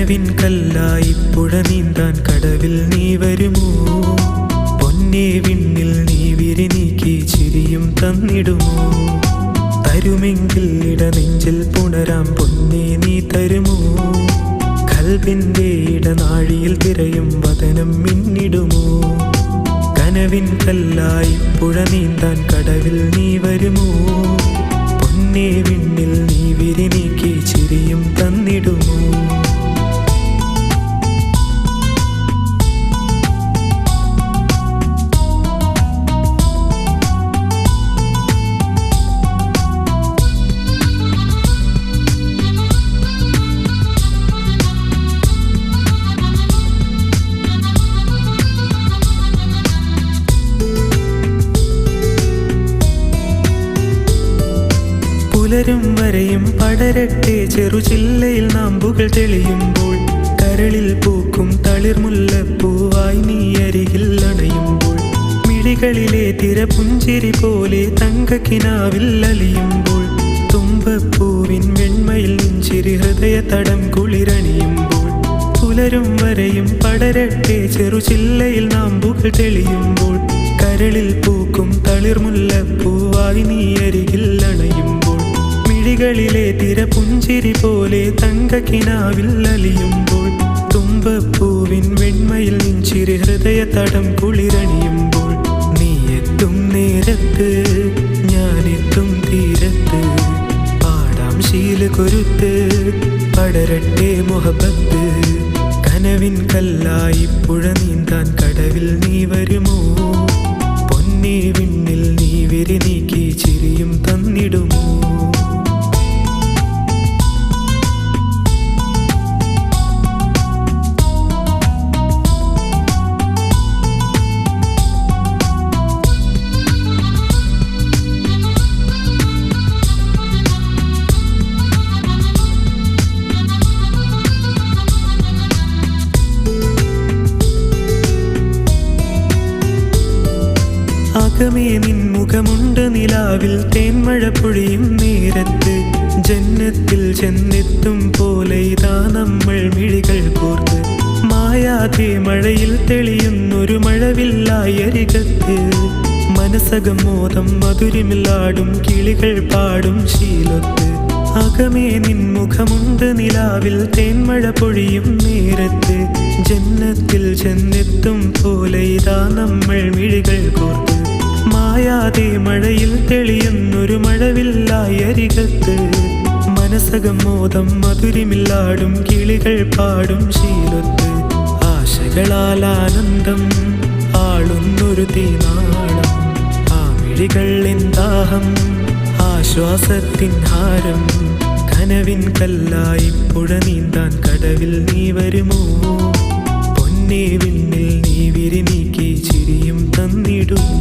കനവിൻ കല്ലായി പുഴ നീന്താൻ കടവിൽ നീ വരുമോ? പൊന്നേ വിണ്ണിൽ നീ വിരിനീക്കി ചിരിയും തന്നിടുമോ? തരുമെങ്കിൽ ഇടനെഞ്ചിൽ പുണരാം പൊന്നേ നീ തരുമോ? കൽബിന്റെ ഇടനാഴിയിൽ തിരയും വദനം മിന്നിടുമോ? കനവിൻ കല്ലായി പുഴ നീന്താൻ കടവിൽ നീ വരുമോ? പൊന്നേ വിണ്ണിൽ നീ വിരിനീക്കി ചിരിയും തന്നിടുമോ? പുലരും വരെയും പടരട്ടെ ചെറുചില്ലയിൽ നാമ്പുകൾ തെളിയുമ്പോൾ, കരളിൽ പൂക്കും തളിർമുല്ലപ്പൂവായി നീ അരികിൽ അണയുമ്പോൾ, മിഴികളിലെ തിരപുഞ്ചിരി പോലെ തങ്കക്കിനാവിൽ അലിയുമ്പോൾ, തുമ്പപ്പൂവിൻ വെണ്മയിൽ നെഞ്ചിരി ഹൃദയ തടം കുളിരണിയുമ്പോൾ, പുലരും വരെയും പടരട്ടെ ചെറുചില്ലയിൽ നാമ്പുകൾ തെളിയുമ്പോൾ, കരളിൽ പൂക്കും തളിർമുല്ലപ്പൂവായി നീ അരികിൽ അണയുമ്പോൾ, മിഴികളിലെ തിരപുഞ്ചിരി പോലെ തങ്കക്കിനാവിൽ അലിയുമ്പോൾ, തുമ്പപ്പൂവിൻ വെണ്മയിൽ നെഞ്ചിരി ഹൃദയ തടം കുളിരണിയുമ്പോൾ, നീ എത്തും നേരത്ത് ഞാനെത്തും തീരത്ത്, പാടാം ശീല കൊരുത്ത് പടരട്ടെ മുഹബത്ത്. കനവിൻ കല്ലായി പുഴ നീന്താൻ കടവിൽ നീ വരുമോ? പൊന്നേ വിണ്ണിൽ നീ വിരിനീക്കി ചിരിയും തന്നിടുമോ? അകമേ നിൻമുഖമുണ്ട് നിലാവിൽ തേന്മഴ പൊഴിയും നേരത്ത്, ജന്നത്തിൽ ചെന്നെത്തും പോലെ ഇതാ നമ്മൾ മിഴികൾ കോർത്ത്, മായാതെ മഴയിൽ തെളിയുന്നൊരു മഴവില്ലായി അരികത്ത്, മനസ്സകം മോദം മധുരമില്ലാടും കിളികൾ പാടും ശീലത്ത്. അകമേ നിൻമുഖമുണ്ട് നിലാവിൽ തേന്മഴ പൊഴിയും നേരത്ത്, ജന്നത്തിൽ ചെന്നെത്തും പോലെ ഇതാ നമ്മൾ മിഴികൾ കോർത്ത്, മായാതെ മഴയിൽ തെളിയുന്നൊരു മഴവില്ലായി അരികത്ത്, മനസ്സകം മോദം മധുരമില്ലാടും കിളികൾ പാടും ശീലത്ത്. ആശകളാൽ ആനന്ദം ആളുന്നൊരു തീനാളം, ആ മിഴികൾ എന്താഹം ആശ്വാസത്തിൻ ഹാരം. കനവിൻ കല്ലായി പുഴ നീന്താൻ കടവിൽ നീ വരുമോ? പൊന്നേ വിണ്ണിൽ നീ വിരിനീക്കി ചിരിയും തന്നിടുമോ?